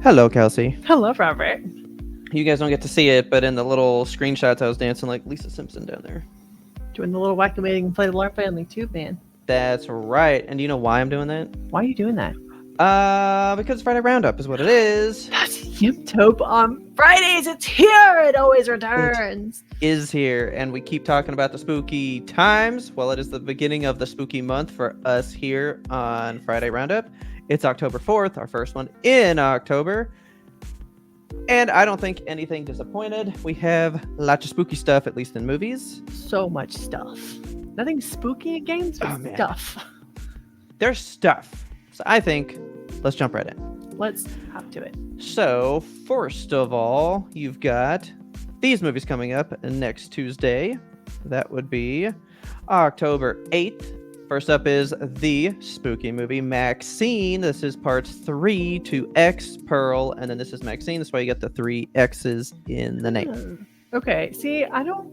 Hello, Kelsey. Hello, Robert. You guys don't get to see it, but in the little screenshots, I was dancing like Lisa Simpson down there. Doing the little wacky inflatable art on the tube, man. That's right. And do you know why I'm doing that? Why are you doing that? Because Friday Roundup is what it is. That's YMBToAP on Fridays. It's here. It always returns. It is here, and we keep talking about the spooky times. Well, it is the beginning of the spooky month for us here on Friday Roundup. It's October 4th, our first one in October. And I don't think anything disappointed. We have lots of spooky stuff, at least in movies. So much stuff. Nothing spooky in games, but stuff. There's stuff. So I think let's jump right in. Let's hop to it. So, first of all, you've got these movies coming up next Tuesday. That would be October 8th. First up is the spooky movie Maxine. This is parts 3 to X Pearl, and then this is Maxine. That's why you get the 3 X's in the name. Okay. See, I don't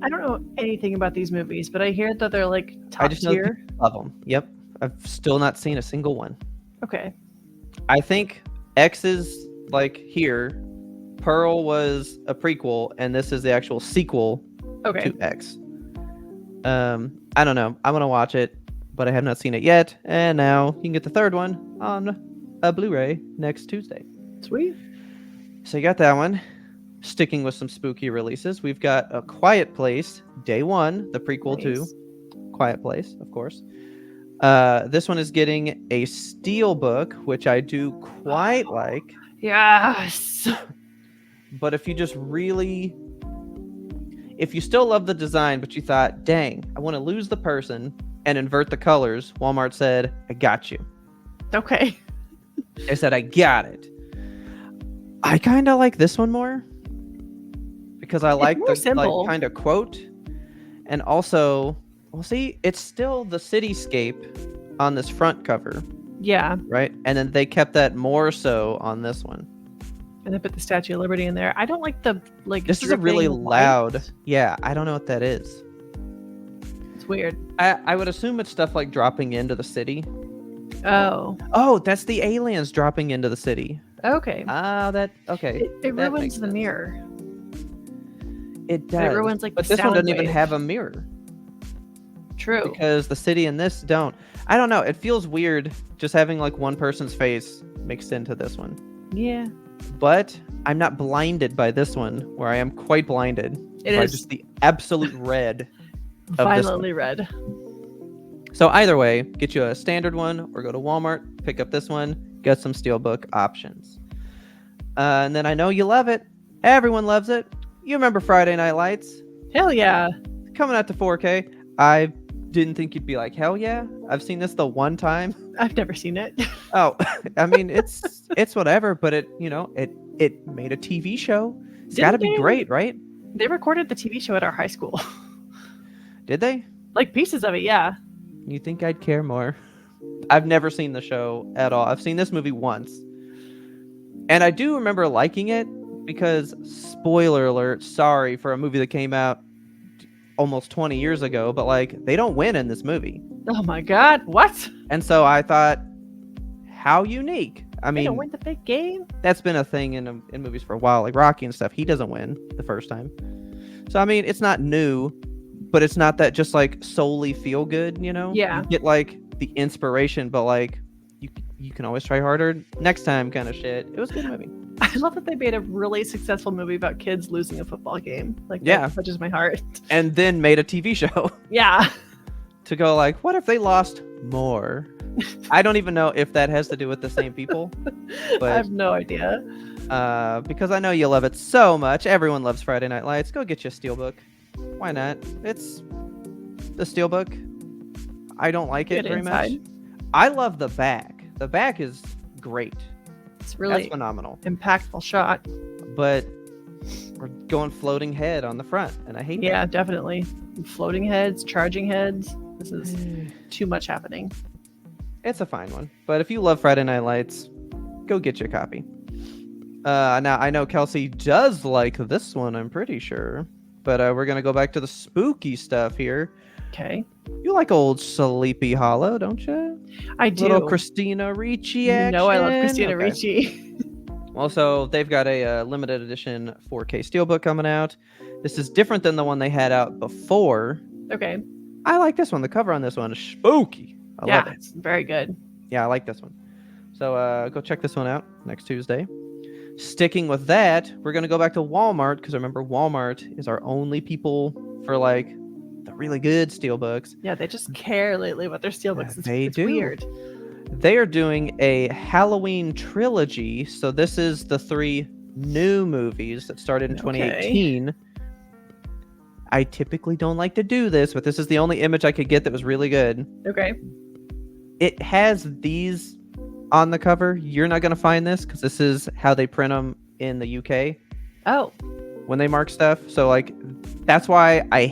know anything about these movies, but I hear that they're like top tier. Love them. Yep. I've still not seen a single one. Okay. I think X is like here. Pearl was a prequel, and this is the actual sequel to X. I don't know. I'm gonna watch it, but I have not seen it yet. And now you can get the third one on a Blu-ray next Tuesday. Sweet. So you got that one. Sticking with some spooky releases, we've got A Quiet Place, Day 1, the prequel to Quiet Place, of course. This one is getting a steelbook, which I do quite like. Yes. But if you still love the design, but you thought, dang, I want to lose the person and invert the colors, Walmart said, I got you. Okay. They said, I got it. I kind of like this one more because I like the kind of quote. And also, well, see, it's still the cityscape on this front cover. Yeah. Right? And then they kept that more so on this one. And they put the Statue of Liberty in there. I don't like the This is a really loud. Light. Yeah, I don't know what that is. It's weird. I would assume it's stuff like dropping into the city. Oh, that's the aliens dropping into the city. Okay. Okay. It ruins the mirror. It does. It ruins but this one doesn't even have a mirror. True. Because the city and this don't. I don't know. It feels weird just having like one person's face mixed into this one. Yeah. But I'm not blinded by this one, where I am quite blinded by just the absolute red of violently red. So either way, get you a standard one or go to Walmart, pick up this one, get some steelbook options. And then I know you love it. Everyone loves it. You remember Friday Night Lights? Hell yeah. Coming out to 4K. I didn't think you'd be like, hell yeah. I've seen this the one time. I've never seen it. Oh, I mean, it's whatever, but it made a TV show. It's got to be great, right? They recorded the TV show at our high school. Did they? Like pieces of it, yeah. You think I'd care more? I've never seen the show at all. I've seen this movie once. And I do remember liking it because, spoiler alert, sorry for a movie that came out almost 20 years ago, but like they don't win in this movie. Oh my god, what? And so I thought, how unique. I mean, they don't win the big game? That's been a thing in movies for a while, like Rocky and stuff. He doesn't win the first time. So I mean, it's not new, but it's not that just like solely feel good, you know? Yeah. You get like the inspiration, but like you can always try harder next time kind of shit. It was a good movie. I love that they made a really successful movie about kids losing a football game. Like, that touches my heart. And then made a TV show. Yeah. To go like, what if they lost more? I don't even know if that has to do with the same people. But, I have no idea. Because I know you love it so much. Everyone loves Friday Night Lights. Go get you a steelbook. Why not? It's the steelbook. I don't like it very much. I love the back. The back is great. It's really phenomenal. Impactful shot. But we're going floating head on the front, and I hate that. Yeah, definitely. Floating heads, charging heads. This is too much happening. It's a fine one. But if you love Friday Night Lights, go get your copy. Now, I know Kelsey does like this one, I'm pretty sure. But we're going to go back to the spooky stuff here. Okay. You like old Sleepy Hollow, don't you? I do. Little Christina Ricci action. You know I love Christina Ricci. Also, they've got a limited edition 4K steelbook coming out. This is different than the one they had out before. Okay. I like this one. The cover on this one is spooky. I love it. It's very good. Yeah, I like this one. So go check this one out next Tuesday. Sticking with that, we're going to go back to Walmart because remember, Walmart is our only people for like the really good steelbooks. Yeah, they just care lately about their steelbooks. It's weird. They are doing a Halloween trilogy. So this is the 3 new movies that started in 2018. I typically don't like to do this, but this is the only image I could get that was really good. Okay. It has these on the cover. You're not going to find this because this is how they print them in the UK. Oh. When they mark stuff. So like, that's why I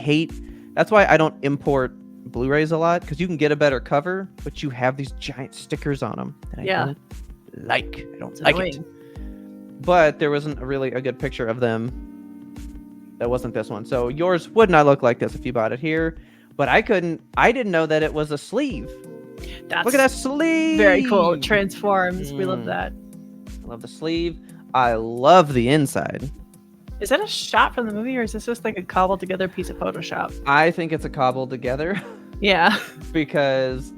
don't import Blu-rays a lot, because you can get a better cover, but you have these giant stickers on them that I don't like. I don't like it. But there wasn't really a good picture of them. That wasn't this one. So yours would not look like this if you bought it here. But I didn't know that it was a sleeve. Look at that sleeve. Very cool. It transforms. We love that. I love the sleeve. I love the inside. Is that a shot from the movie, or is this just like a cobbled together piece of Photoshop? I think it's a cobbled together. Yeah. Because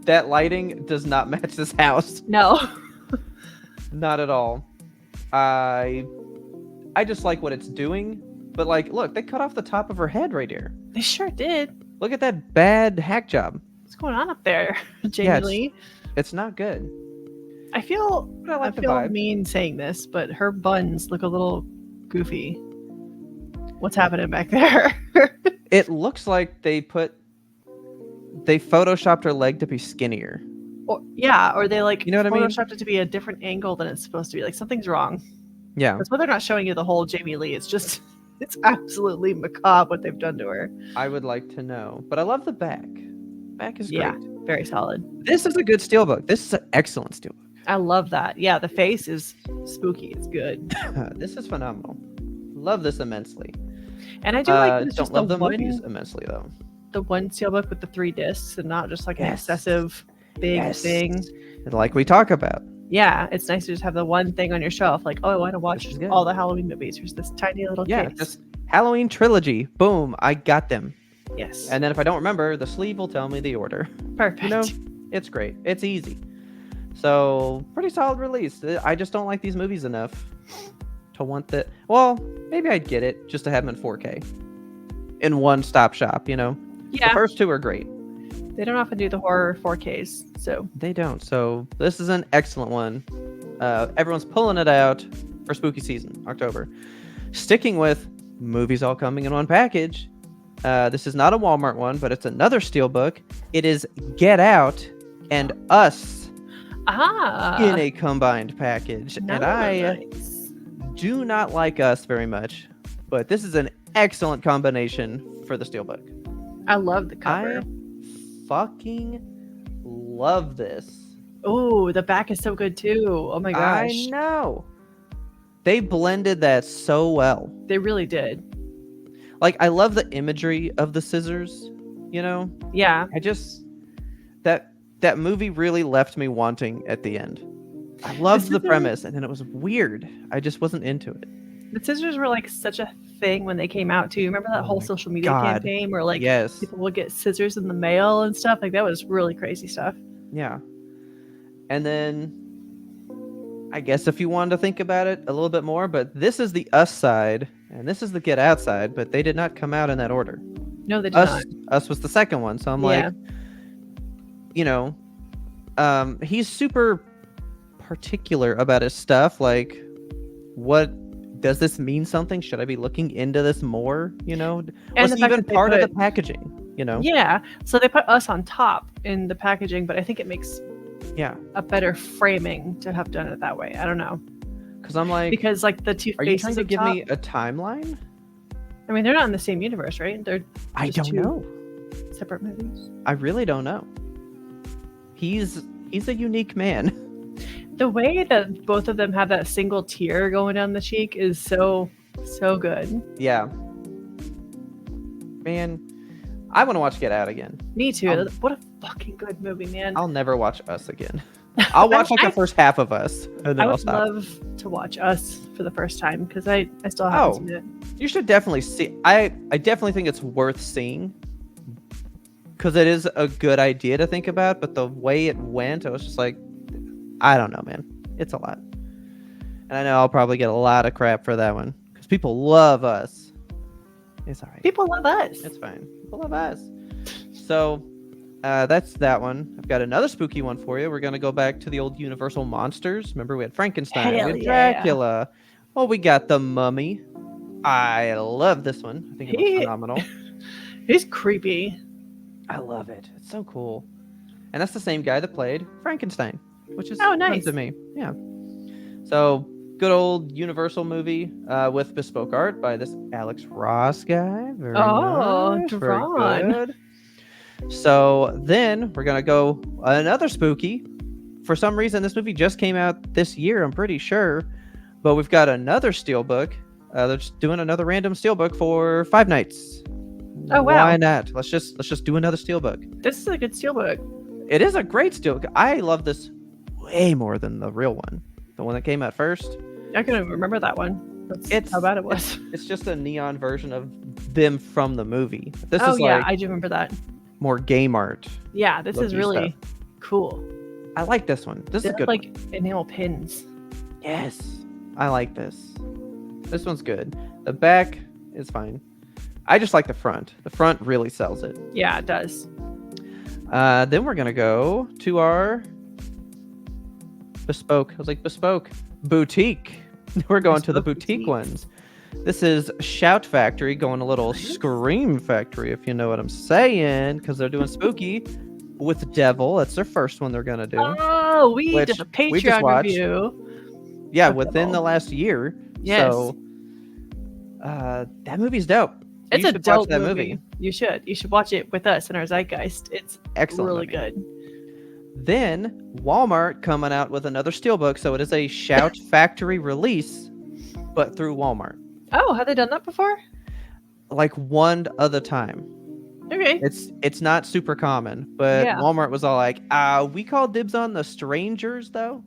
that lighting does not match this house. No. Not at all. I just like what it's doing. But like, look, they cut off the top of her head right here. They sure did. Look at that bad hack job. What's going on up there, Jamie Lee? It's not good. I feel mean saying this, but her buns look a little goofy. What's happening back there? It looks like they photoshopped her leg to be skinnier. Or they like photoshopped it to be a different angle than it's supposed to be. Like something's wrong. Yeah. That's why they're not showing you the whole Jamie Lee. It's absolutely macabre what they've done to her. I would like to know. But I love the back. Back is great. Yeah, very solid. This is a good steelbook. This is an excellent steelbook. I love that. Yeah, the face is spooky. It's good. This is phenomenal. Love this immensely. And I do like this. Don't love the movies immensely though. The one steelbook with the 3 discs and not just like an excessive big thing. Like we talk about. Yeah, it's nice to just have the one thing on your shelf. Like, oh, I want to watch all the Halloween movies. Here's this tiny little case. This Halloween trilogy. Boom, I got them. Yes. And then if I don't remember, the sleeve will tell me the order. Perfect. It's great. It's easy. So, pretty solid release. I just don't like these movies enough to want that. Well, maybe I'd get it just to have them in 4K. In one stop shop, Yeah. The first 2 are great. They don't often do the horror 4Ks, so. They don't. So, this is an excellent one. Everyone's pulling it out for spooky season, October. Sticking with movies all coming in one package. This is not a Walmart one, but it's another steelbook. It is Get Out and Us in a combined package. And I do not like Us very much, but this is an excellent combination for the steelbook. I love the cover. I fucking love this. Oh, the back is so good too. Oh my gosh. I know. They blended that so well. They really did. Like, I love the imagery of the scissors, Yeah. I just that movie really left me wanting at the end. I loved the premise, and then it was weird. I just wasn't into it. The scissors were like such a thing when they came out too. Remember that whole social media campaign where like people would get scissors in the mail and stuff? Like that was really crazy stuff. Yeah. And then I guess if you wanted to think about it a little bit more, but this is the Us side and this is the Get Out side, but they did not come out in that order. No, they did not. Us was the second one, so I'm like, he's super particular about his stuff. Like, what does this mean? Something? Should I be looking into this more? Was even part of the packaging? Yeah. So they put Us on top in the packaging, but I think it makes a better framing to have done it that way. I don't know. Because I'm like, like the 2 faces. Are you trying to give me a timeline? I mean, they're not in the same universe, right? They're I don't know. Separate movies. I really don't know. He's a unique man. The way that both of them have that single tear going down the cheek is so good. Yeah. Man, I want to watch Get Out again. Me too. What a fucking good movie, man. I'll never watch Us again. I'll watch like the first half of Us, and then I I'll would stop. love to watch Us for the first time because I still haven't seen it. You should definitely see. I definitely think it's worth seeing because it is a good idea to think about. But the way it went, I was just like, I don't know, man. It's a lot, and I know I'll probably get a lot of crap for that one because people love Us. It's all right. People love Us. It's fine. People love Us. So. That's that one. I've got another spooky one for you. We're going to go back to the old Universal monsters. Remember, we had Frankenstein, we had Dracula. Oh, we got the Mummy. I love this one. I think it looks phenomenal. He's creepy. I love it. It's so cool. And that's the same guy that played Frankenstein, which is nice fun to me. Yeah. So, good old Universal movie with bespoke art by this Alex Ross guy. Very nice. Very good. So then we're gonna go another spooky. For some reason, this movie just came out this year, I'm pretty sure. But we've got another steelbook. They're just doing another random steelbook for Five Nights. Oh wow! Why not? Let's just do another steelbook. This is a good steelbook. It is a great steelbook. I love this way more than the real one, the one that came out first. I couldn't remember that one. That's how bad it was. It's just a neon version of them from the movie. This is I do remember that. More game art. Yeah, this is really cool. I like this one. This is good. Like enamel pins. Yes, I like this. This one's good. The back is fine. I just like the front. The front really sells it. Yeah, it does. Then we're gonna go to our bespoke. I was like bespoke boutique. We're going to the boutique ones. This is Shout Factory going a little Scream Factory, if you know what I'm saying, because they're doing spooky with Devil. That's their first one they're going to do. Oh, we did a Patreon review. Yeah, within the last year. Yes. So, that movie's dope. It's a dope movie. You should. You should watch it with us in our Zeitgeist. It's excellent. Really good. Then, Walmart coming out with another steelbook. So, it is a Shout Factory release, but through Walmart. Oh, have they done that before? Like one other time. Okay. It's not super common, but Walmart was all like, we call dibs on the Strangers, though.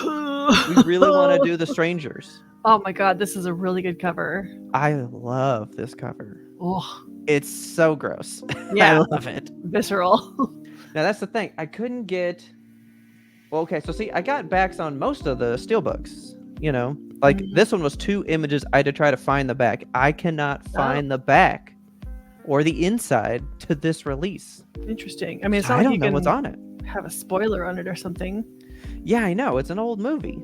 We really want to do the Strangers. Oh my god, this is a really good cover. I love this cover. Oh. It's so gross. Yeah. I love it. Visceral. Now, that's the thing. I couldn't get... Well, okay, so see, I got backs on most of the steelbooks, you know? Like, this one was 2 images. I had to try to find the back. I cannot find the back or the inside to this release. Interesting. I mean, it's not I like don't you know can what's on it. Have a spoiler on it or something. Yeah, I know. It's an old movie.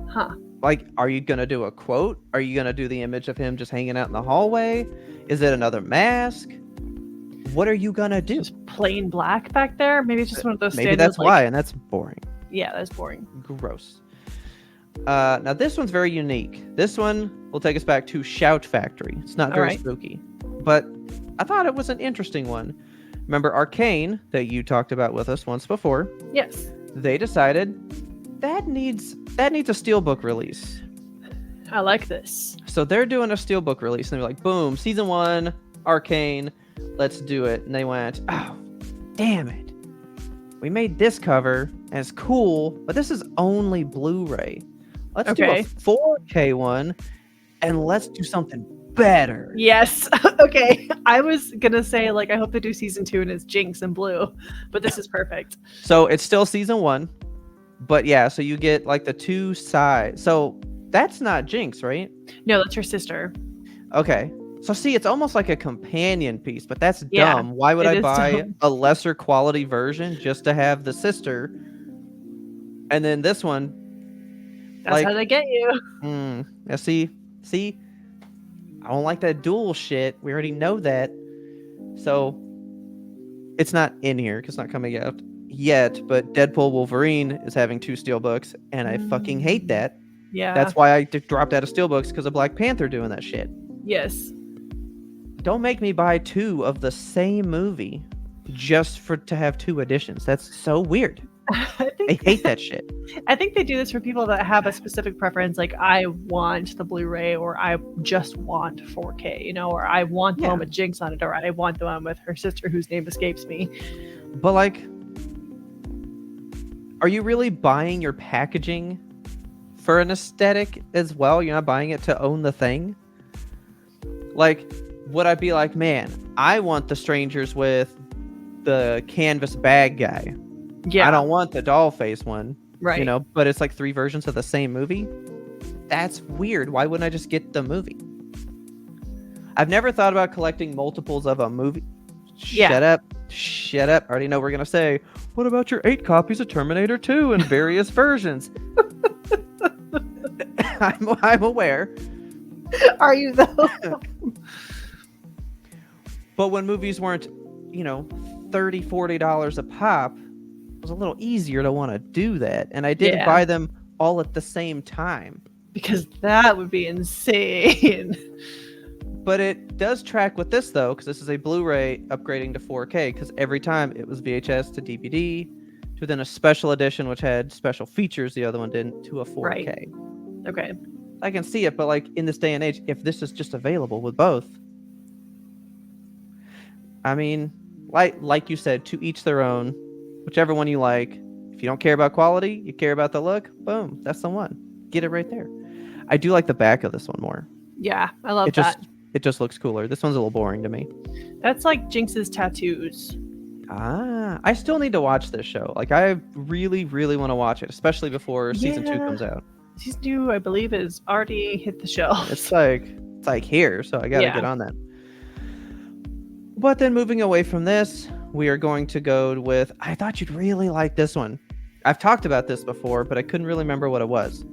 Huh. Like, are you going to do a quote? Are you going to do the image of him just hanging out in the hallway? Is it another mask? What are you going to do? Just plain black back there? Maybe it's just one of those Maybe that's why, and that's boring. Yeah, that's boring. Gross. Now this one's very unique. This one will take us back to Shout Factory. It's not very spooky, but I thought it was an interesting one. Remember Arcane that you talked about with us once before? Yes. They decided that needs a steelbook release. I like this. So they're doing a steelbook release, and they're like, boom, season 1, Arcane, let's do it. And they went, oh, damn it. We made this cover, and it's cool, but this is only Blu-ray. Let's do a 4K one, and let's do something better. Yes. Okay. I was going to say, like, I hope they do season 2 and it's Jinx and Blue, but this is perfect. So it's still season 1, but yeah, so you get, like, the 2 sides. So that's not Jinx, right? No, that's her sister. Okay. So see, it's almost like a companion piece, but that's dumb. Why would I buy a lesser quality version just to have the sister? And then this one... That's how they get you. Yeah, see, I don't like that dual shit. We already know that. So it's not in here because it's not coming out yet. But Deadpool Wolverine is having 2 steelbooks, and I fucking hate that. Yeah, that's why I dropped out of steelbooks because of Black Panther doing that shit. Yes. Don't make me buy 2 of the same movie just to have 2 editions. That's so weird. I hate that shit. I think they do this for people that have a specific preference, like I want the Blu-ray, or I just want 4K, you know, or I want the one with Jinx on it, or I want the one with her sister whose name escapes me. But like, are you really buying your packaging for an aesthetic as well? You're not buying it to own the thing? Like, would I be like, man, I want the strangers with the canvas bag guy. Yeah. I don't want the doll face one. Right. You know, but it's like 3 versions of the same movie. That's weird. Why wouldn't I just get the movie? I've never thought about collecting multiples of a movie. Shut up. Shut up. I already know we're going to say, what about your 8 copies of Terminator 2 in various versions? I'm aware. Are you though? But when movies weren't, $30, $40 a pop, it was a little easier to want to do that. And I didn't buy them all at the same time. Because that would be insane. But it does track with this, though, because this is a Blu-ray upgrading to 4K, because every time it was VHS to DVD, to then a special edition, which had special features the other one didn't, to a 4K. Right. Okay. I can see it, but like in this day and age, if this is just available with both, I mean, like you said, to each their own, whichever one you like. If you don't care about quality, you care about the look, boom, that's the one. Get it right there. I do like the back of this one more. Yeah, I love that. It just looks cooler. This one's a little boring to me. That's like Jinx's tattoos. I still need to watch this show. Like, I really, really want to watch it, especially before season 2 comes out. Season 2, I believe, is already hit the shelf. It's like here, so I gotta get on that. But then moving away from this, we are going to go with, I thought you'd really like this one. I've talked about this before, but I couldn't really remember what it was.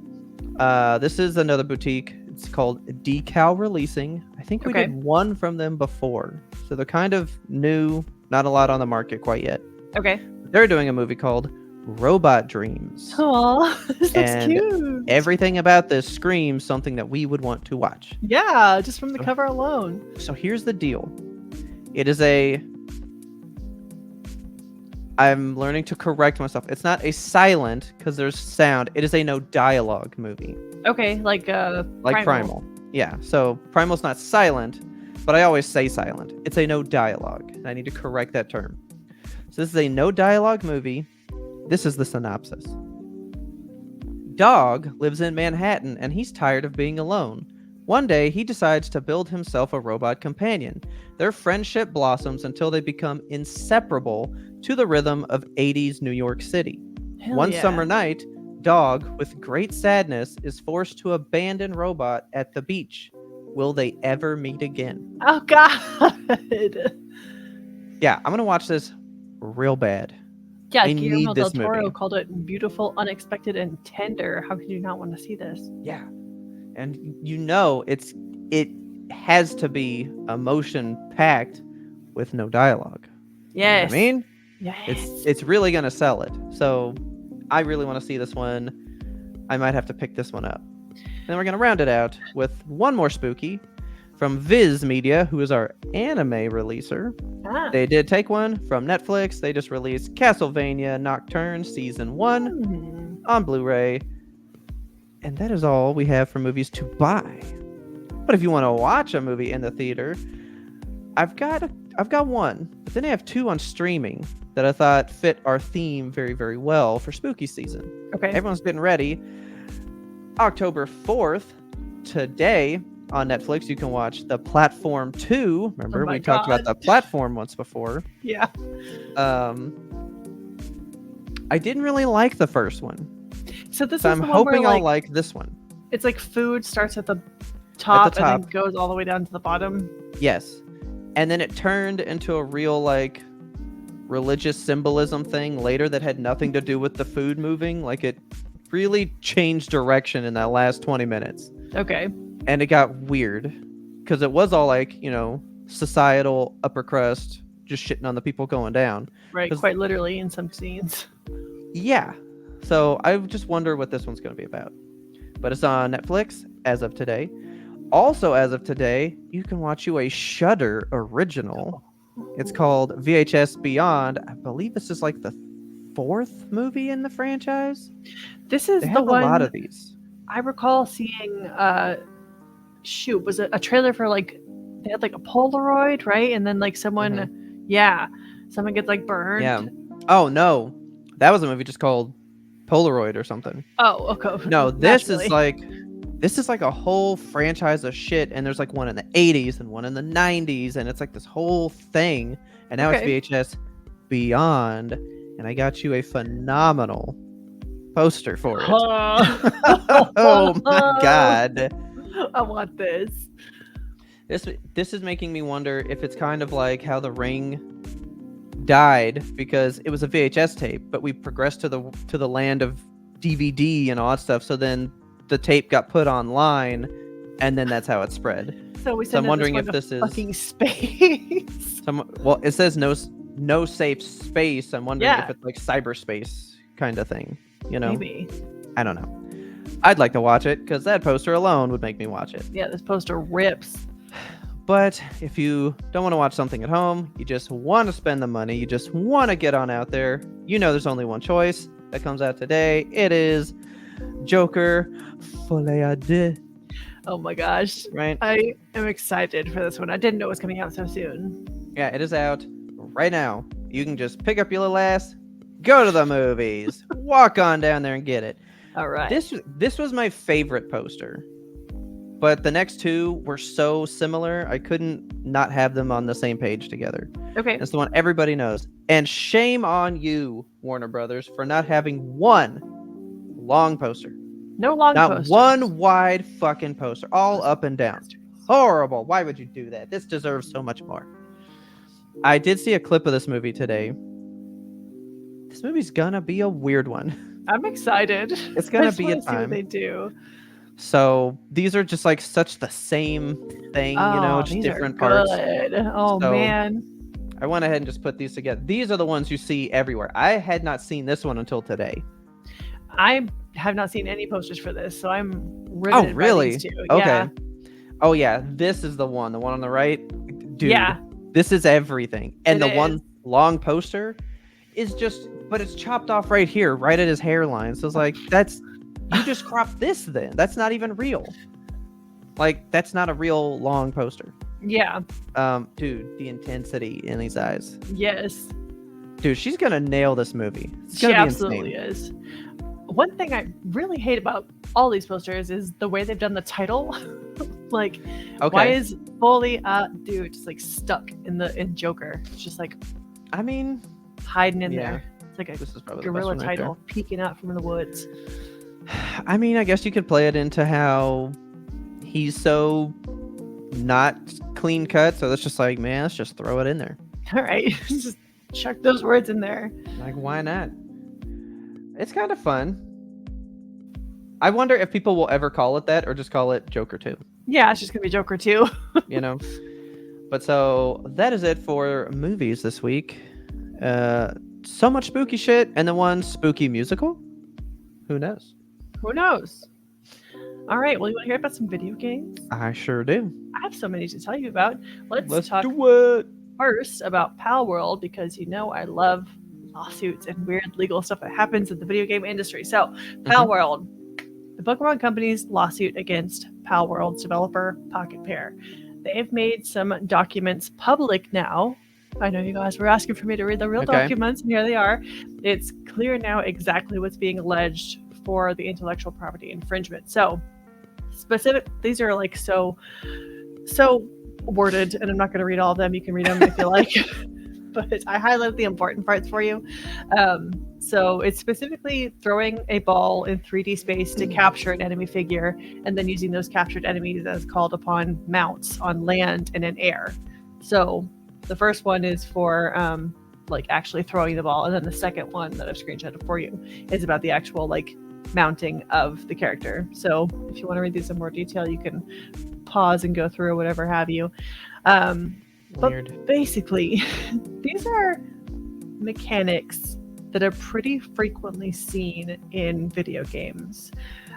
This is another boutique. It's called Decal Releasing. I think we did one from them before. So they're kind of new, not a lot on the market quite yet. Okay. They're doing a movie called Robot Dreams. Oh, this looks cute. Everything about this screams something that we would want to watch. Yeah, just from the cover alone. So here's the deal. It is I'm learning to correct myself. It's not a silent, because there's sound. It is a no dialogue movie. Okay, like Primal. Yeah, so Primal's not silent, but I always say silent. It's a no dialogue. And I need to correct that term. So this is a no dialogue movie. This is the synopsis. Dog lives in Manhattan and he's tired of being alone. One day, he decides to build himself a robot companion. Their friendship blossoms until they become inseparable to the rhythm of 80s New York City. One summer night, Dog, with great sadness, is forced to abandon Robot at the beach. Will they ever meet again? Oh, God. Yeah, I'm going to watch this real bad. Yeah, Guillermo del Toro called it beautiful, unexpected, and tender. How could you not want to see this? Yeah. And it has to be emotion packed with no dialogue. Yes. You know what I mean? Yes. It's really gonna sell it. So I really want to see this one. I might have to pick this one up. Then we're gonna round it out with one more spooky from Viz Media, who is our anime releaser. They did take one from Netflix. They just released Castlevania Nocturne Season 1 on Blu-ray. And that is all we have for movies to buy. But if you want to watch a movie in the theater, I've got one. But then I have 2 on streaming that I thought fit our theme very, very well for spooky season. Okay. Everyone's getting ready. October 4th, today on Netflix, you can watch The Platform 2. Remember, we talked about The Platform once before. Yeah. I didn't really like the first one. So I'm hoping I'll like this one. It's like food starts at the top and then goes all the way down to the bottom. Yes. And then it turned into a real like religious symbolism thing later that had nothing to do with the food moving. Like it really changed direction in that last 20 minutes. Okay. And it got weird because it was all like, societal upper crust just shitting on the people going down. Right. Quite literally in some scenes. Yeah. So I just wonder what this one's going to be about. But it's on Netflix as of today. Also, as of today, you can watch a Shudder original. It's called VHS Beyond. I believe this is like the 4th movie in the franchise. This is they have the one. A lot of these. I recall seeing. Was it a trailer for like? They had like a Polaroid, right? And then like someone, someone gets like burned. Yeah. Oh no, that was a movie just called Polaroid or something. Oh, okay. No, this is like a whole franchise of shit, and there's like one in the 80s and one in the 90s, and it's like this whole thing, and now it's VHS Beyond, and I got you a phenomenal poster for it. Oh my god. I want this. This is making me wonder if it's kind of like how The Ring died because it was a VHS tape, but we progressed to the land of DVD and all that stuff. So then the tape got put online, and then that's how it spread. So I'm wondering if this is fucking space. Well, it says no safe space. I'm wondering if it's like cyberspace kind of thing. You know, maybe. I don't know. I'd like to watch it because that poster alone would make me watch it. Yeah, this poster rips. But if you don't want to watch something at home, you just want to spend the money, you just want to get on out there, you know there's only one choice that comes out today. It is Joker Folie à Deux. Oh my gosh. Right? I am excited for this one. I didn't know it was coming out so soon. Yeah, it is out right now. You can just pick up your little ass, go to the movies, walk on down there and get it. All right. This was my favorite poster. But the next two were so similar, I couldn't not have them on the same page together. Okay. It's the one everybody knows. And shame on you, Warner Brothers, for not having one long poster. No long poster. Not one wide fucking poster. All up and down. Horrible. Why would you do that? This deserves so much more. I did see a clip of this movie today. This movie's gonna be a weird one. I'm excited. It's gonna be a time. See what they do. So these are just like such the same thing, you know, just different parts. Oh, so, man. I went ahead and just put these together. These are the ones you see everywhere. I had not seen this one until today. I have not seen any posters for this, so I'm riveted. Oh, really? By these two. Okay. Yeah. Oh, yeah. This is the one on the right. Dude, yeah. This is everything. And the one long poster is just, but it's chopped off right here, right at his hairline. So it's like, you just cropped this then. That's not even real. Like, that's not a real long poster. Yeah. Dude, the intensity in these eyes. Yes. Dude, she's gonna nail this movie. She absolutely is. One thing I really hate about all these posters is the way they've done the title. Like, why is Folie à Deux just like stuck in Joker? It's just like, I mean, hiding in there. It's like a guerrilla title peeking out from the woods. I mean, I guess you could play it into how he's so not clean cut. So that's just like, man, let's just throw it in there. All right. Just chuck those words in there. Like, why not? It's kind of fun. I wonder if people will ever call it that or just call it Joker 2. Yeah, it's just going to be Joker 2. You know? But so that is it for movies this week. So much spooky shit. And then one spooky musical. Who knows? Who knows? All right. Well, you want to hear about some video games? I sure do. I have so many to tell you about. Let's talk do it. First about Pal World, because you know I love lawsuits and weird legal stuff that happens in the video game industry. So, Pal World, the Pokemon Company's lawsuit against Pal World's developer, Pocket Pair. They've made some documents public now. I know you guys were asking for me to read the real documents, and here they are. It's clear now exactly what's being alleged for the intellectual property infringement. So, these are like so worded, and I'm not going to read all of them. You can read them if you like. But I highlighted the important parts for you. So it's specifically throwing a ball in 3D space to capture an enemy figure, and then using those captured enemies as called upon mounts on land and in air. So the first one is for like actually throwing the ball, and then the second one that I've screenshotted for you is about the actual like mounting of the character. So if you want to read these in more detail, you can pause and go through whatever have you. But basically, these are mechanics that are pretty frequently seen in video games.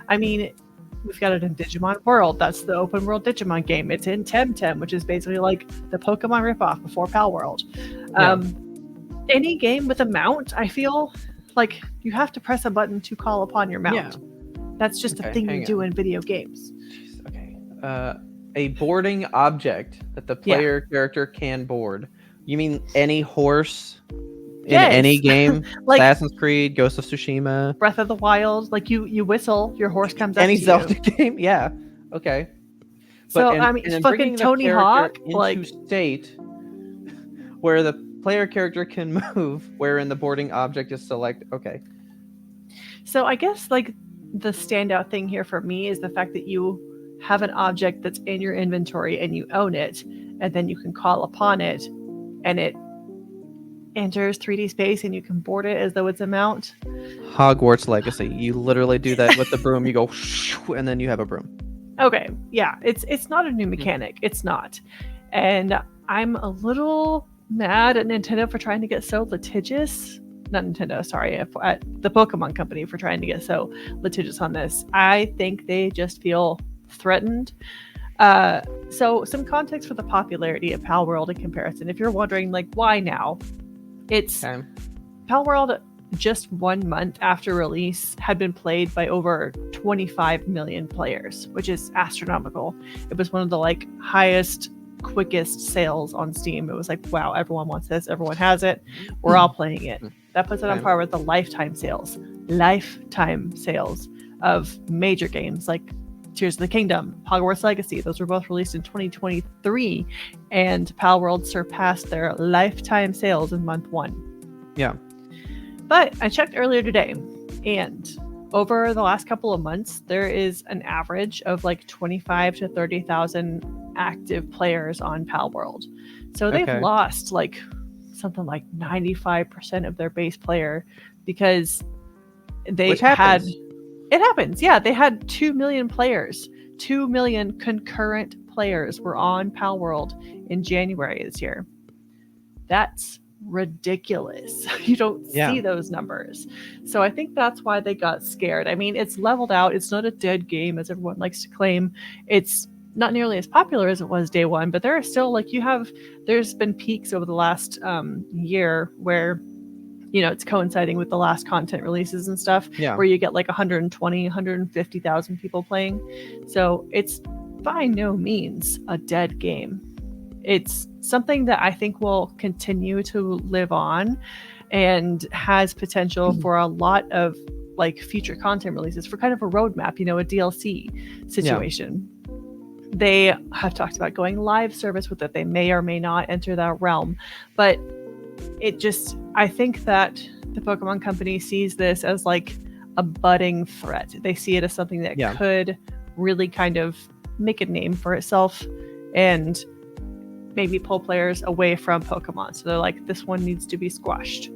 I mean, we've got it in Digimon World. That's the open world Digimon game. It's in Temtem, which is basically like the Pokemon ripoff before Pal World. Any game with a mount, I feel like you have to press a button to call upon your mount. Yeah. That's just a thing you do in video games. Jeez, okay. A boarding object that the player character can board. You mean any horse in any Yes. game. Like Assassin's Creed, Ghost of Tsushima, Breath of the Wild, like you whistle, your horse comes up any to Zelda you. game. Yeah. Okay. But So I mean, and then fucking bringing the Tony character Hawk, into like state where the player character can move, wherein the boarding object is select. Okay. so I guess like the standout thing here for me is the fact that you have an object that's in your inventory and you own it, and then you can call upon it, and it enters 3D space and you can board it as though it's a mount. Hogwarts Legacy. You literally do that with the broom. You go, and then you have a broom. Okay, yeah, it's not a new mechanic. It's not, and I'm a little mad at Nintendo for trying to get so litigious. Not Nintendo, sorry, at the Pokemon Company for trying to get so litigious on this. I think they just feel threatened. So some context for the popularity of Pal World in comparison. If you're wondering, like, why now? It's Okay. Pal World, just 1 month after release, had been played by over 25 million players, which is astronomical. It was one of the like highest, quickest sales on Steam. It was like, wow, everyone wants this, everyone has it, we're all playing it. That puts it on par with the lifetime sales of major games like Tears of the Kingdom, Hogwarts Legacy. Those were both released in 2023, and Pal World surpassed their lifetime sales in month 1. Yeah. But I checked earlier today, and over the last couple of months, there is an average of like 25 to 30,000 active players on Pal World. So they've lost like something like 95% of their base player because they had... It happens. Yeah, they had 2 million players. 2 million concurrent players were on Pal World in January this year. That's ridiculous. You don't see those numbers. So I think that's why they got scared. I mean, it's leveled out. It's not a dead game, as everyone likes to claim. It's not nearly as popular as it was day one, but there are still like there's been peaks over the last year where, you know, it's coinciding with the last content releases and stuff, where you get like 120, 150,000 people playing. So it's by no means a dead game. It's something that I think will continue to live on and has potential for a lot of like future content releases, for kind of a roadmap, you know, a DLC situation. They have talked about going live service with it. They may or may not enter that realm, but I think that the Pokemon Company sees this as like a budding threat. They see it as something that could really kind of make a name for itself and maybe pull players away from Pokemon. So they're like, this one needs to be squashed.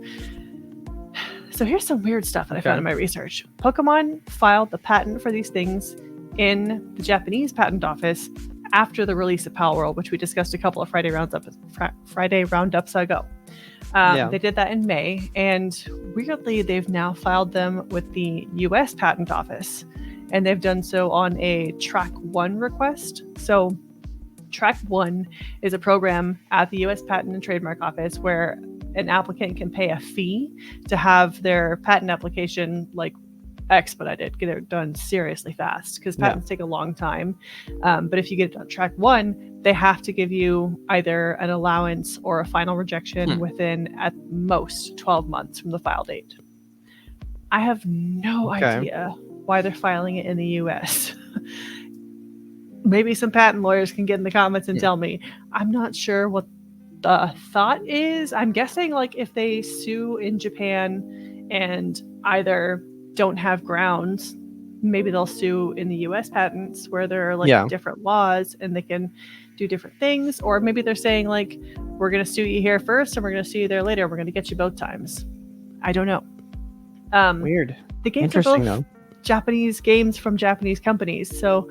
So here's some weird stuff that I found in my research. Pokemon filed the patent for these things in the Japanese patent office after the release of Pal World, which we discussed a couple of Friday roundups ago. They did that in May, and weirdly, they've now filed them with the U.S. Patent Office, and they've done so on a Track 1 request. So Track 1 is a program at the U.S. Patent and Trademark Office where an applicant can pay a fee to have their patent application like expedited, get it done seriously fast, because patents take a long time. But if you get it on Track 1, they have to give you either an allowance or a final rejection within at most 12 months from the file date. I have no idea why they're filing it in the US. Maybe some patent lawyers can get in the comments and tell me. I'm not sure what the thought is. I'm guessing like if they sue in Japan and either don't have grounds, maybe they'll sue in the US patents where there are like different laws and they can do different things. Or maybe they're saying like, we're going to sue you here first and we're going to sue you there later. We're going to get you both times. I don't know. Weird. The games are both Japanese games from Japanese companies. So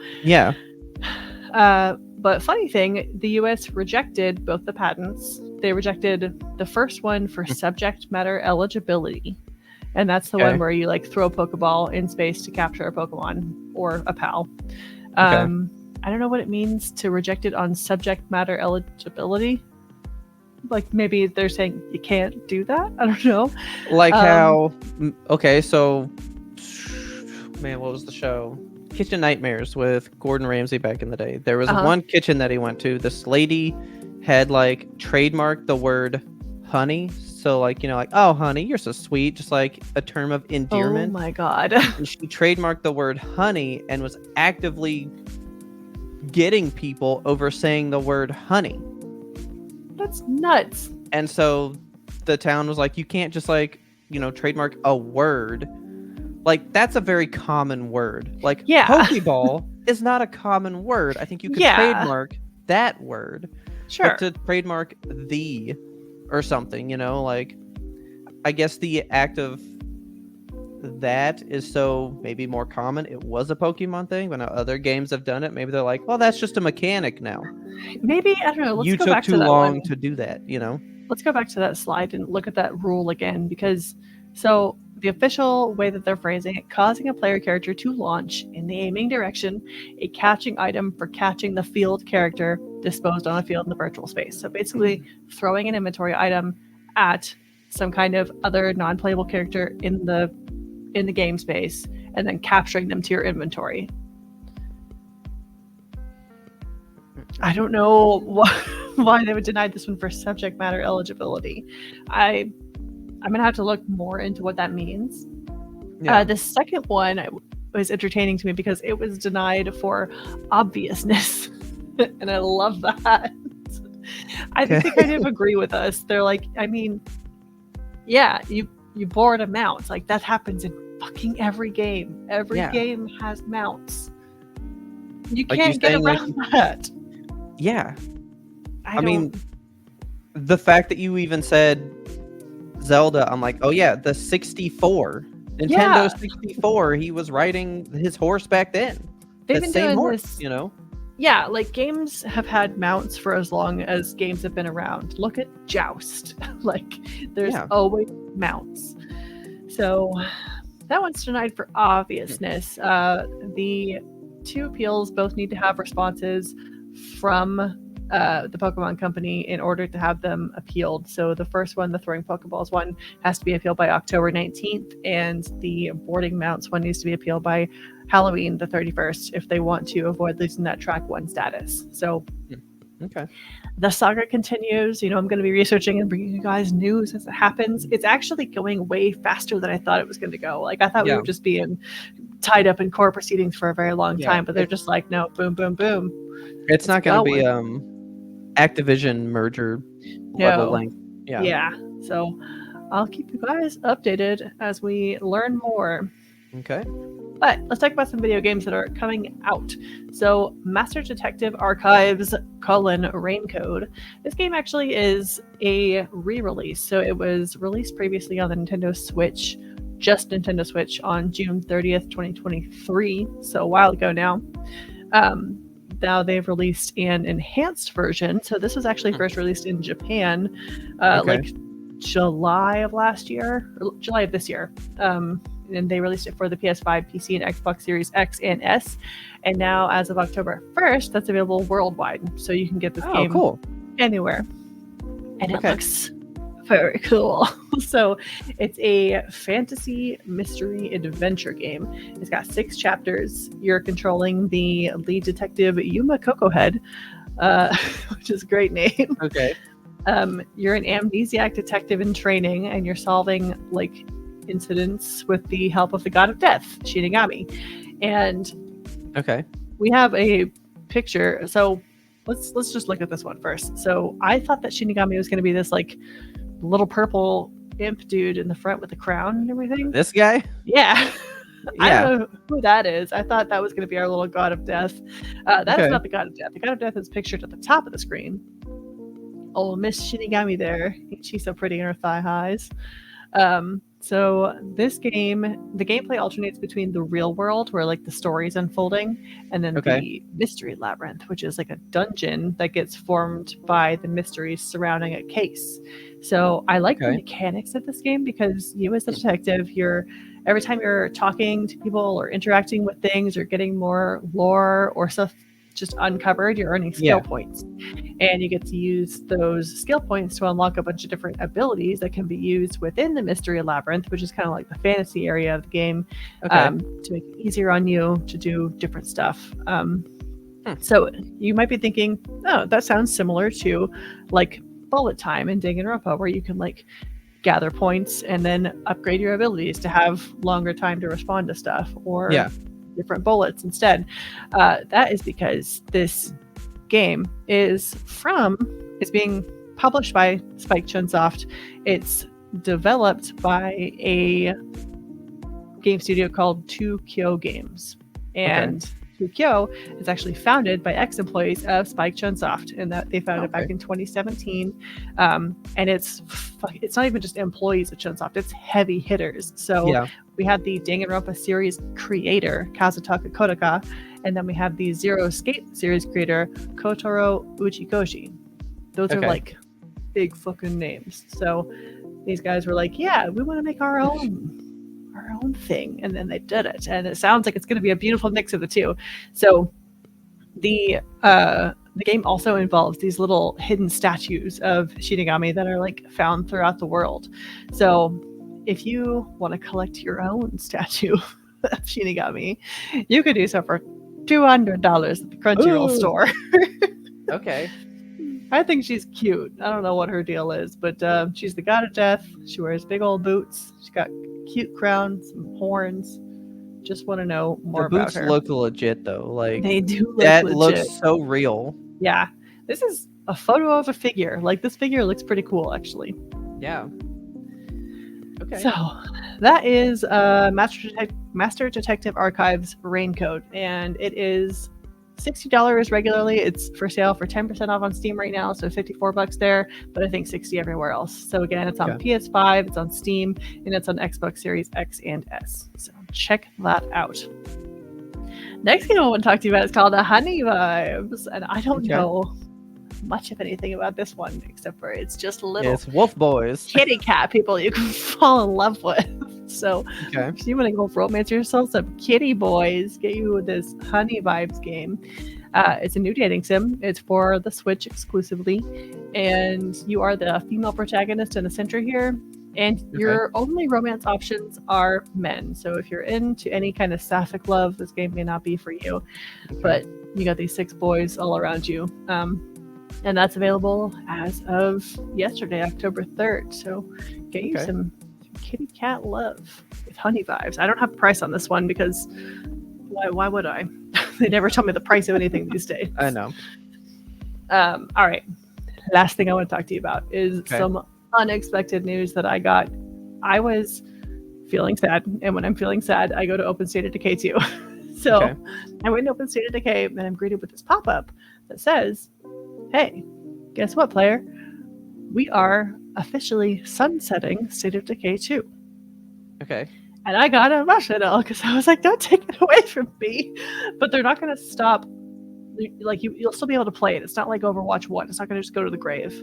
but funny thing, the US rejected both the patents. They rejected the first one for subject matter eligibility. And that's the one where you like throw a Pokeball in space to capture a Pokemon or a pal. I don't know what it means to reject it on subject matter eligibility. Like maybe they're saying you can't do that. I don't know. Like how, so, man, what was the show? Kitchen Nightmares with Gordon Ramsay back in the day. There was one kitchen that he went to. This lady had like trademarked the word honey. So like, like, oh honey, you're so sweet, just like a term of Oh endearment. my god. And she trademarked the word honey and was actively getting people over saying the word honey. That's nuts. And so the town was like, you can't just like, trademark a word. Like, that's a very common word. Like, Yeah. Pokeball is not a common word. I think you could trademark that word. Sure. But to trademark the or something, like, I guess the act of that is so maybe more common. It was a Pokemon thing, but now other games have done it. Maybe they're like, well, that's just a mechanic now. Maybe, I don't know. Let's You go took back too to that long one. to do that, Let's go back to that slide and look at that rule again, because so the official way that they're phrasing it, causing a player character to launch in the aiming direction a catching item for catching the field character disposed on a field in the virtual space. So basically throwing an inventory item at some kind of other non-playable character in the game space and then capturing them to your inventory. I don't know why they would deny this one for subject matter eligibility. I'm gonna have to look more into what that means. Yeah. The second one was entertaining to me because it was denied for obviousness, and I love that. I think they kind of agree with us. They're like, I mean, yeah, you board a mount. Like, that happens in fucking every game. Every game has mounts. You can't get around that. Yeah. I mean, the fact that you even said Zelda, I'm like, oh yeah, the 64. Nintendo 64, he was riding his horse back then. They've been doing horse, this, Yeah, like, games have had mounts for as long as games have been around. Look at Joust. Like, there's always mounts. So that one's denied for obviousness. The two appeals both need to have responses from the Pokemon Company in order to have them appealed. So the first one, the throwing Pokeballs one, has to be appealed by October 19th, and the boarding mounts one needs to be appealed by Halloween the 31st if they want to avoid losing that track 1 status. So the saga continues. I'm going to be researching and bringing you guys news as it happens. It's actually going way faster than I thought it was going to go. Like, I thought we were just being tied up in court proceedings for a very long time, but they're just like, no, boom, boom, boom. It's not going to be Activision merger level length. Yeah. So I'll keep you guys updated as we learn more. Okay. But let's talk about some video games that are coming out. So Master Detective Archives: Raincode. This game actually is a re-release. So it was released previously on the Nintendo Switch, just Nintendo Switch, on June 30th, 2023. So a while ago now. Now they've released an enhanced version. So this was actually first released in Japan, like July of last year, or July of this year. And they released it for the PS5, PC, and Xbox Series X and S. And now, as of October 1st, that's available worldwide. So you can get this game anywhere. And it looks very cool. So it's a fantasy mystery adventure game. It's got 6 chapters. You're controlling the lead detective, Yuma Cocohead, which is a great name. Okay. You're an amnesiac detective in training, and you're solving like incidents with the help of the god of death, Shinigami. And we have a picture. So let's just look at this one first. So I thought that Shinigami was going to be this like little purple imp dude in the front with the crown and everything. This guy? Yeah. I don't know who that is. I thought that was going to be our little god of death. That is not the god of death. The god of death is pictured at the top of the screen. Oh, Miss Shinigami there. She's so pretty in her thigh highs. So this game, the gameplay alternates between the real world where like the story is unfolding, and then the mystery labyrinth, which is like a dungeon that gets formed by the mysteries surrounding a case. So I like the mechanics of this game because you as a detective, every time you're talking to people or interacting with things or getting more lore or stuff just uncovered, you're earning skill points, and you get to use those skill points to unlock a bunch of different abilities that can be used within the mystery labyrinth, which is kind of like the fantasy area of the game, to make it easier on you to do different stuff. So you might be thinking, oh, that sounds similar to like bullet time in Danganronpa, where you can like gather points and then upgrade your abilities to have longer time to respond to stuff, or different bullets instead. That is because this game is being published by Spike Chunsoft. It's developed by a game studio called 2Kyo Games. And 2Kyo is actually founded by ex-employees of Spike Chunsoft, and that they founded it back in 2017. And it's not even just employees of Chunsoft, it's heavy hitters. So we had the Danganronpa series creator, Kazutaka Kodaka, and then we have the Zero Escape series creator, Kotaro Uchikoshi. Those are like big fucking names. So these guys were like, yeah, we want to make our own thing, and then they did it, and it sounds like it's going to be a beautiful mix of the two. So the game also involves these little hidden statues of Shinigami that are like found throughout the world. So if you want to collect your own statue of Shinigami, you could do so for $200 at the Crunchyroll store. Okay. I think she's cute. I don't know what her deal is, but she's the god of death. She wears big old boots. She's got cute crown, some horns. Just want to know more about her. The boots look legit though. Like they do look that legit. Looks so real. Yeah. This is a photo of a figure. Like this figure looks pretty cool actually. Yeah. Okay. So that is Master Detective Archives Raincoat, and it is $60 regularly. It's for sale for 10% off on Steam right now, so $54 there, but I think $60 everywhere else. So again, it's on PS5, it's on Steam, and it's on Xbox Series X and S. So check that out. Next game I want to talk to you about is called Honey Vibes, and I don't know much of anything about this one except for it's just little wolf boys, kitty cat people you can fall in love with. So if you want to go romance yourself some kitty boys, get you this Honey Vibes game. It's a new dating sim. It's for the Switch exclusively, and you are the female protagonist in the center here, and your only romance options are men. So if you're into any kind of sapphic love, this game may not be for you, but you got these 6 boys all around you. And that's available as of yesterday, October 3rd. So get you some kitty cat love with Honey Vibes. I don't have a price on this one because why would I? They never tell me the price of anything these days. I know. All right. Last thing I want to talk to you about is some unexpected news that I got. I was feeling sad, and when I'm feeling sad, I go to Open State of Decay 2. So I went to Open State of Decay, and I'm greeted with this pop-up that says, hey, guess what, player? We are officially sunsetting State of Decay 2. Okay. And I got emotional because I was like, don't take it away from me. But they're not going to stop. Like, you'll still be able to play it. It's not like Overwatch 1. It's not going to just go to the grave.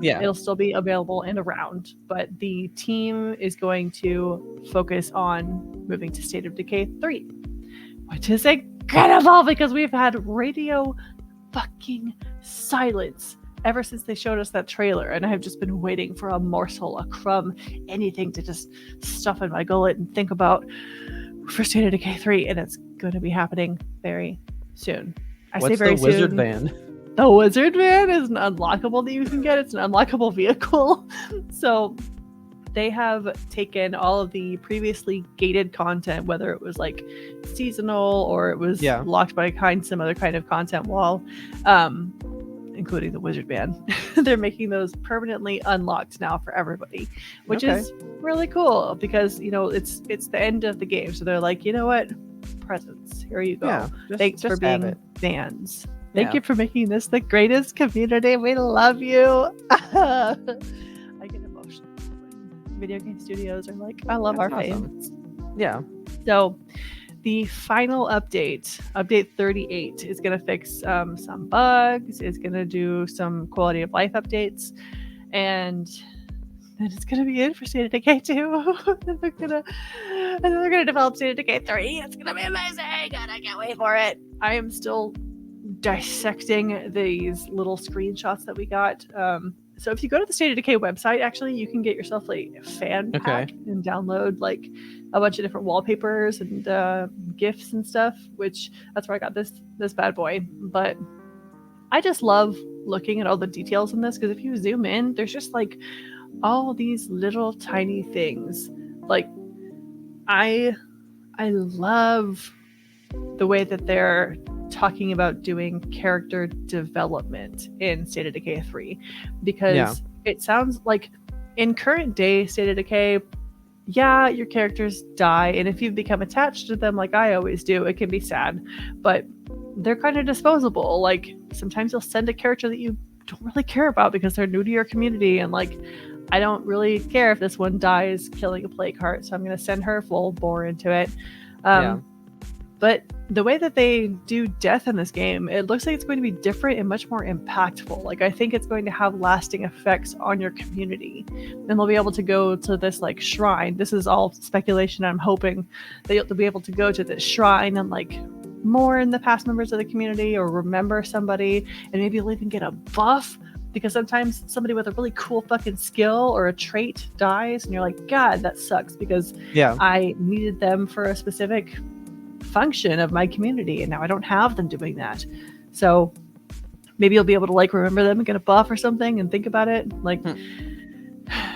It'll still be available and around. But the team is going to focus on moving to State of Decay 3. Which is incredible because we've had radio fucking silence ever since they showed us that trailer, and I have just been waiting for a morsel, a crumb, anything to just stuff in my gullet and think about for State of Decay 3, and it's going to be happening very soon. What's the wizard van? The wizard van is an unlockable that you can get. It's an unlockable vehicle. So they have taken all of the previously gated content, whether it was like seasonal or it was locked by some other kind of content wall, including the wizard van. They're making those permanently unlocked now for everybody, which is really cool because, you know, it's the end of the game. So they're like, you know what? Presents. Here you go. Yeah, Thanks for being fans. Thank you for making this the greatest community. We love you. I get emotional when video game studios are like, I love our fans. Yeah. So the final update 38, is going to fix some bugs. It's going to do some quality of life updates. And then it's going to be in for State of Decay 2. and they're going to develop State of Decay 3. It's going to be amazing. And I can't wait for it. I am still dissecting these little screenshots that we got. So if you go to the State of Decay website, actually, you can get yourself a fan pack and download like a bunch of different wallpapers and GIFs and stuff, which that's where I got this bad boy. But I just love looking at all the details in this, because if you zoom in, there's just like all these little tiny things. Like I love the way that they're talking about doing character development in State of Decay 3, because it sounds like in current day State of Decay, yeah, your characters die, and if you've become attached to them like I always do, it can be sad, but they're kind of disposable. Like sometimes you'll send a character that you don't really care about because they're new to your community, and like I don't really care if this one dies killing a plague heart, so I'm going to send her full bore into it. But the way that they do death in this game, it looks like it's going to be different and much more impactful. Like I think it's going to have lasting effects on your community, and they'll be able to go to this like shrine. This is all speculation. I'm hoping that you'll be able to go to this shrine and like mourn the past members of the community or remember somebody, and maybe you'll even get a buff, because sometimes somebody with a really cool fucking skill or a trait dies and you're like, God, that sucks, because I needed them for a specific function of my community and now I don't have them doing that. So maybe you'll be able to like remember them and get a buff or something and think about it. Like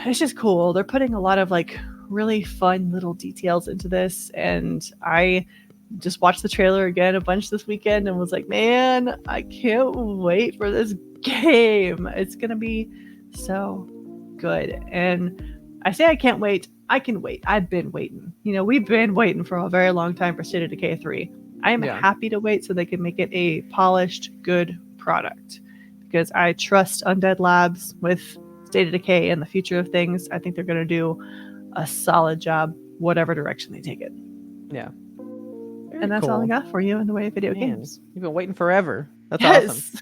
it's just cool. They're putting a lot of like really fun little details into this, and I just watched the trailer again a bunch this weekend and was like, man, I can't wait for this game. It's gonna be so good. And I say I can't wait. I can wait. I've been waiting. You know, we've been waiting for a very long time for State of Decay 3. I am happy to wait so they can make it a polished, good product, because I trust Undead Labs with State of Decay and the future of things. I think they're going to do a solid job, whatever direction they take it. Yeah. Very and that's cool. all I got for you in the way of video games. You've been waiting forever. That's awesome.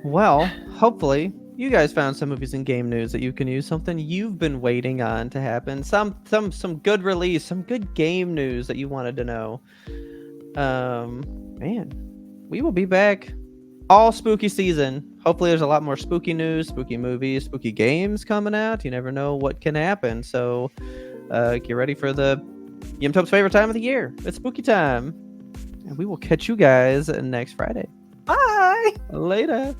Well, hopefully you guys found some movies and game news that you can use, something you've been waiting on to happen, some good release, some good game news that you wanted to know. Man, we will be back all spooky season. Hopefully there's a lot more spooky news, spooky movies, spooky games coming out. You never know what can happen. So get ready for the YMBToAP's favorite time of the year. It's spooky time. And we will catch you guys next Friday. Bye. Later.